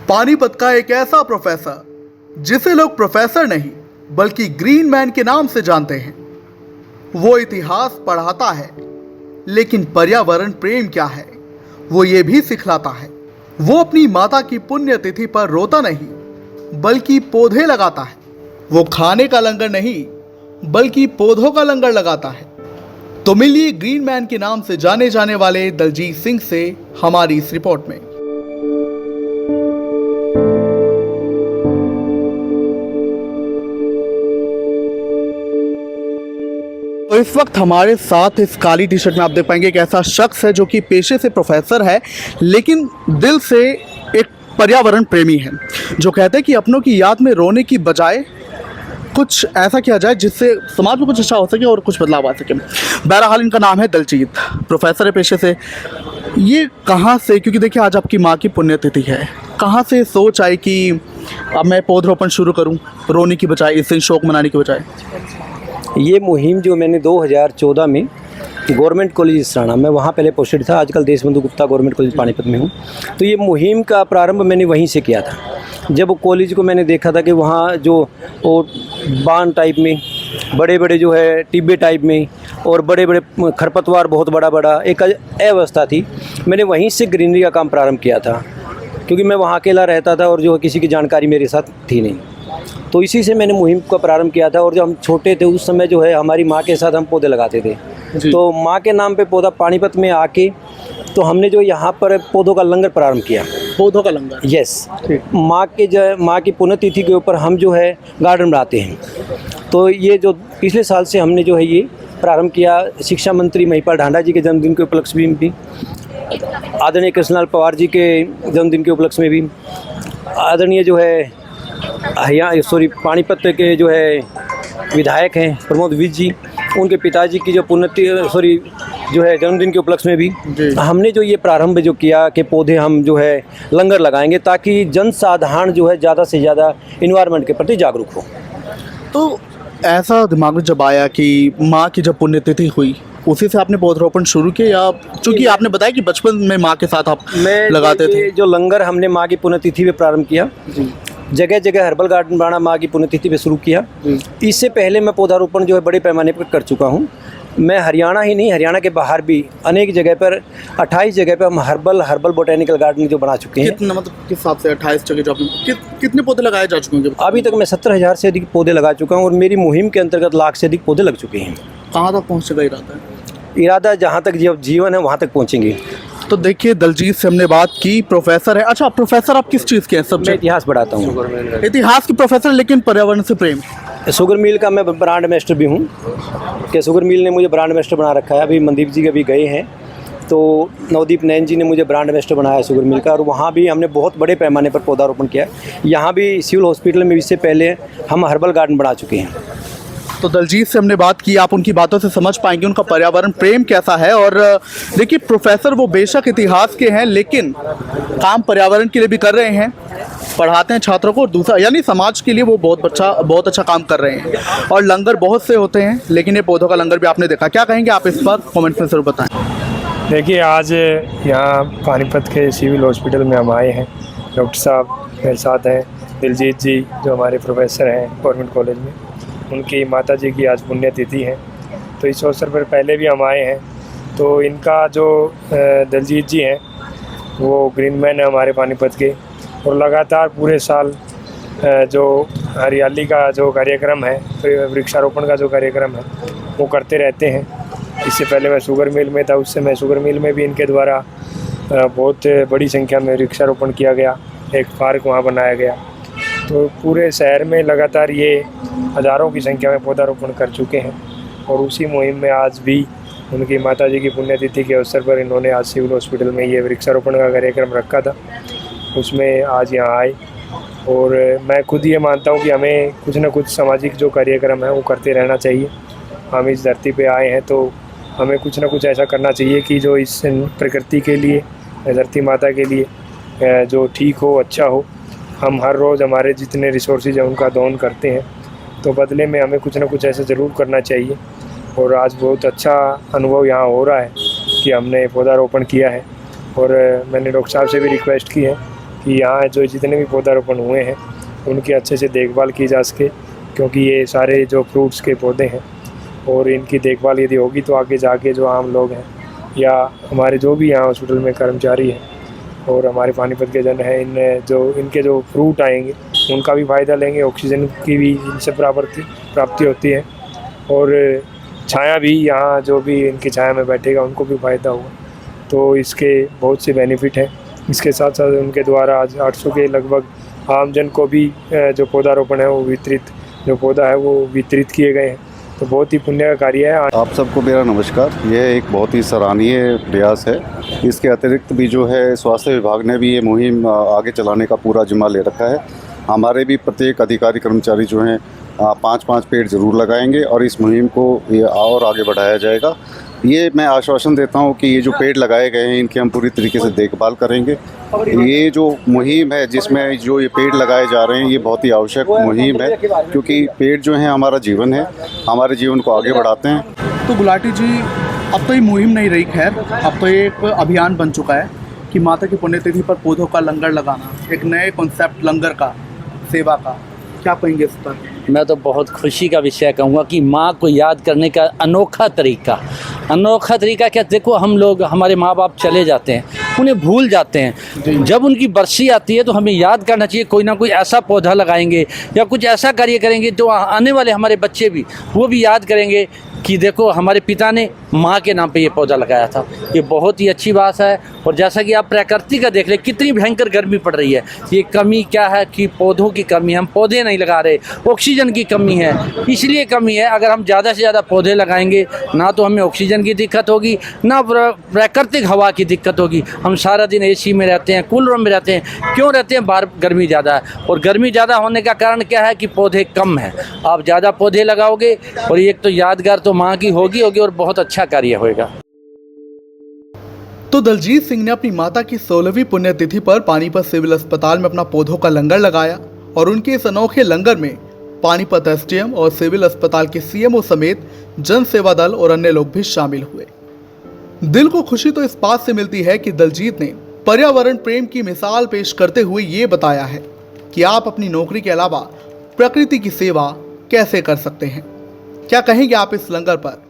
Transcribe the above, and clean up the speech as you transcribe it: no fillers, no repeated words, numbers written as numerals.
पानीपत का एक ऐसा प्रोफेसर जिसे लोग प्रोफेसर नहीं बल्कि ग्रीन मैन के नाम से जानते हैं। वो इतिहास पढ़ाता है लेकिन पर्यावरण प्रेम क्या है वो ये भी सिखलाता है। वो अपनी माता की पुण्यतिथि पर रोता नहीं बल्कि पौधे लगाता है। वो खाने का लंगर नहीं बल्कि पौधों का लंगर लगाता है। तो मिलिए ग्रीन मैन के नाम से जाने जाने वाले दलजीत सिंह से हमारी इस रिपोर्ट में। तो इस वक्त हमारे साथ इस काली टी शर्ट में आप देख पाएंगे एक ऐसा शख्स है जो कि पेशे से प्रोफेसर है लेकिन दिल से एक पर्यावरण प्रेमी है, जो कहते हैं कि अपनों की याद में रोने की बजाय कुछ ऐसा किया जाए जिससे समाज में कुछ अच्छा हो सके और कुछ बदलाव आ सके। बहरहाल इनका नाम है दलजीत, प्रोफेसर है पेशे से। ये कहाँ से, क्योंकि देखिए आज आपकी माँ की पुण्यतिथि है, कहाँ से सोच आई कि अब मैं पौधरोपण शुरू करूँ रोने की बजाय, इस दिन शोक मनाने की बजाय? ये मुहिम जो मैंने 2014 में गवर्नमेंट कॉलेज इसराना, मैं वहाँ पहले पोस्टेड था, आजकल देशबंधु गुप्ता गवर्नमेंट कॉलेज पानीपत में हूँ। तो ये मुहिम का प्रारंभ मैंने वहीं से किया था। जब कॉलेज को मैंने देखा था कि वहाँ जो वो बांध टाइप में बड़े बड़े जो है टिब्बे टाइप में और बड़े बड़े खरपतवार बहुत बड़ा बड़ा एक अव्यवस्था थी, मैंने वहीं से ग्रीनरी का काम प्रारंभ किया था। क्योंकि मैं वहाँ अकेला रहता था और जो किसी की जानकारी मेरे साथ थी नहीं, तो इसी से मैंने मुहिम का प्रारंभ किया था। और जब हम छोटे थे उस समय जो है हमारी माँ के साथ हम पौधे लगाते थे। तो माँ के नाम पे पौधा पानीपत में आके तो हमने जो यहाँ पर पौधों का लंगर प्रारंभ किया। पौधों का लंगर? यस। माँ की पुण्यतिथि के ऊपर हम जो है गार्डन बनाते हैं। तो ये जो पिछले साल से हमने जो है ये प्रारंभ किया, शिक्षा मंत्री महिपाल ढांडा जी के जन्मदिन के उपलक्ष्य में भी, आदरणीय कृष्णलाल पवार जी के जन्मदिन के उपलक्ष्य में भी, आदरणीय जो है पानीपत के जो है विधायक हैं प्रमोद विज जी, उनके पिताजी की जो जो है जन्मदिन के उपलक्ष्य में भी हमने जो ये प्रारंभ जो किया कि पौधे हम जो है लंगर लगाएंगे ताकि जनसाधारण जो है ज़्यादा से ज़्यादा इन्वायरमेंट के प्रति जागरूक हो। तो ऐसा दिमाग में जब आया कि माँ की जब पुण्यतिथि हुई उसी से आपने पौधरोपण शुरू किया, या चूँकि आपने बताया कि बचपन में माँ के साथ आप लगाते थे? जो लंगर हमने माँ की पुण्यतिथि पे प्रारंभ किया, जगह जगह हर्बल गार्डन बनाना माँ की पुण्यतिथि पे शुरू किया। इससे पहले मैं पौधारोपण जो है बड़े पैमाने पर कर चुका हूँ। मैं हरियाणा ही नहीं, हरियाणा के बाहर भी अनेक जगह पर 28 जगह पर हम हर्बल बोटेनिकल गार्डन जो बना चुके हैं। कितना, मतलब किस हिसाब से 28 जगह जो आपने कितने पौधे लगाए जा चुके हैं? अभी तक मैं 70,000 से अधिक पौधे लगा चुका हूँ और मेरी मुहिम के अंतर्गत लाख से अधिक पौधे लग चुके हैं। कहाँ तक पहुँचने का इरादा है? इरादा जहाँ तक जीवन है वहाँ तक पहुँचेंगे। तो देखिए दलजीत से हमने बात की, प्रोफेसर है। अच्छा, प्रोफेसर आप किस चीज़ के हैं? मैं इतिहास पढ़ाता हूँ। इतिहास के प्रोफेसर, लेकिन पर्यावरण से प्रेम? शुगर मिल का मैं ब्रांड मास्टर भी हूँ कि शुगर मिल ने मुझे ब्रांड मास्टर बना रखा है। अभी मनदीप जी अभी गए हैं तो नवदीप नैन जी ने मुझे ब्रांड मास्टर बनाया है शुगर मिल का, और वहाँ भी हमने बहुत बड़े पैमाने पर पौधारोपण किया है। यहाँ भी सिविल हॉस्पिटल में इससे पहले हम हर्बल गार्डन बना चुके हैं। तो दलजीत से हमने बात की, आप उनकी बातों से समझ पाएंगे उनका पर्यावरण प्रेम कैसा है। और देखिए प्रोफेसर वो बेशक इतिहास के हैं लेकिन काम पर्यावरण के लिए भी कर रहे हैं, पढ़ाते हैं छात्रों को, और दूसरा यानी समाज के लिए वो बहुत अच्छा काम कर रहे हैं। और लंगर बहुत से होते हैं लेकिन ये पौधों का लंगर भी आपने देखा। क्या कहेंगे आप इस पर? कमेंट में ज़रूर बताएं। देखिए आज यहाँ पानीपत के सिविल हॉस्पिटल में हम आए हैं। डॉक्टर साहब मेरे साथ हैं, दलजीत जी जो हमारे प्रोफेसर हैं गवर्नमेंट कॉलेज में, उनकी माता जी की आज पुण्यतिथि है। तो इस अवसर पर पहले भी हम आए हैं। तो इनका जो दलजीत जी हैं वो ग्रीन मैन है हमारे पानीपत के, और लगातार पूरे साल जो हरियाली का जो कार्यक्रम है, वृक्षारोपण का जो कार्यक्रम है वो करते रहते हैं। इससे पहले मैं शुगर मिल में था, उस समय शुगर मिल में भी इनके द्वारा बहुत बड़ी संख्या में वृक्षारोपण किया गया, एक पार्क वहाँ बनाया गया। तो पूरे शहर में लगातार ये हज़ारों की संख्या में पौधारोपण कर चुके हैं। और उसी मुहिम में आज भी उनकी माताजी की पुण्यतिथि के अवसर पर इन्होंने आज सिविल हॉस्पिटल में ये वृक्षारोपण का कार्यक्रम रखा था, उसमें आज यहाँ आए। और मैं खुद ये मानता हूँ कि हमें कुछ न कुछ सामाजिक जो कार्यक्रम है वो करते रहना चाहिए। हम इस धरती पे आए हैं तो हमें कुछ न कुछ ऐसा करना चाहिए कि जो इस प्रकृति के लिए, धरती माता के लिए जो ठीक हो, अच्छा हो। हम हर रोज़ हमारे जितने रिसोर्सेज हैं उनका दान करते हैं, तो बदले में हमें कुछ ना कुछ ऐसा ज़रूर करना चाहिए। और आज बहुत अच्छा अनुभव यहाँ हो रहा है कि हमने पौधारोपण किया है। और मैंने डॉक्टर साहब से भी रिक्वेस्ट की है कि यहाँ जो जितने भी पौधारोपण हुए हैं उनकी अच्छे से देखभाल की जा सके, क्योंकि ये सारे जो फ्रूट्स के पौधे हैं और इनकी देखभाल यदि होगी तो आगे जाके जो आम लोग हैं या हमारे जो भी यहाँ हॉस्पिटल में कर्मचारी हैं और हमारे पानीपत के जन हैं, इनके जो फ्रूट आएंगे उनका भी फ़ायदा लेंगे, ऑक्सीजन की भी इनसे प्राप्ति होती है और छाया भी, यहाँ जो भी इनकी छाया में बैठेगा उनको भी फ़ायदा होगा। तो इसके बहुत से बेनिफिट हैं। इसके साथ साथ उनके द्वारा आज 800 के लगभग आमजन को भी जो पौधारोपण है वो वितरित किए गए हैं। तो बहुत ही पुण्य का कार्य है। आप सबको मेरा नमस्कार। यह एक बहुत ही सराहनीय प्रयास है। इसके अतिरिक्त भी जो है स्वास्थ्य विभाग ने भी ये मुहिम आगे चलाने का पूरा जिम्मा ले रखा है। हमारे भी प्रत्येक अधिकारी कर्मचारी जो हैं 5-5 पेड़ ज़रूर लगाएंगे और इस मुहिम को ये और आगे बढ़ाया जाएगा। ये मैं आश्वासन देता हूँ कि ये जो पेड़ लगाए गए हैं इनकी हम पूरी तरीके से देखभाल करेंगे। ये जो मुहिम है जिसमें जो ये पेड़ लगाए जा रहे हैं ये बहुत ही आवश्यक मुहिम है, क्योंकि पेड़ जो है हमारा जीवन है, हमारे जीवन को आगे बढ़ाते हैं। तो गुलाटी जी, अब तो ये मुहिम नहीं रही, खैर अब तो ये एक अभियान बन चुका है कि माता की पुण्यतिथि पर पौधों का लंगर लगाना, एक नए कॉन्सेप्ट लंगर का, सेवा का, क्या कहेंगे इस पर? मैं तो बहुत खुशी का विषय कहूँगा कि माँ को याद करने का अनोखा तरीका क्या, देखो हम लोग, हमारे माँ बाप चले जाते हैं, उन्हें भूल जाते हैं। जब उनकी बरसी आती है तो हमें याद करना चाहिए, कोई ना कोई ऐसा पौधा लगाएंगे या कुछ ऐसा कार्य करेंगे तो आने वाले हमारे बच्चे भी वो भी याद करेंगे कि देखो हमारे पिता ने माँ के नाम पे ये पौधा लगाया था। ये बहुत ही अच्छी बात है। और जैसा कि आप प्रकृति का देख ले, कितनी भयंकर गर्मी पड़ रही है, ये कमी क्या है कि पौधों की कमी, हम पौधे नहीं लगा रहे, ऑक्सीजन की कमी है, इसलिए कमी है। अगर हम ज़्यादा से ज़्यादा पौधे लगाएंगे ना तो हमें ऑक्सीजन की दिक्कत होगी ना प्राकृतिक हवा की दिक्कत होगी। हम सारा दिन एसी में रहते हैं, कूलरों में रहते हैं, क्यों रहते हैं? बाहर गर्मी ज़्यादा है और गर्मी ज़्यादा होने का कारण क्या है कि पौधे कम हैं। आप ज़्यादा पौधे लगाओगे और एक तो यादगार तो माँ की होगी और बहुत अच्छा कार्य होएगा। तो दलजीत सिंह ने अपनी माता की 16वीं पुण्यतिथि पर पानीपत सिविल अस्पताल में अपना पौधों का लंगर लगाया और उनके इस अनोखे लंगर में पानीपत एसडीएम और सिविल अस्पताल के सीएमओ समेत जन सेवा दल और अन्य लोग भी शामिल हुए। दिल को खुशी तो इस बात से मिलती है कि दलजीत ने पर्यावरण प्रेम की मिसाल पेश करते हुए ये बताया है कि आप अपनी नौकरी के अलावा प्रकृति की सेवा कैसे कर सकते हैं। क्या कहेंगे आप इस लंगर पर?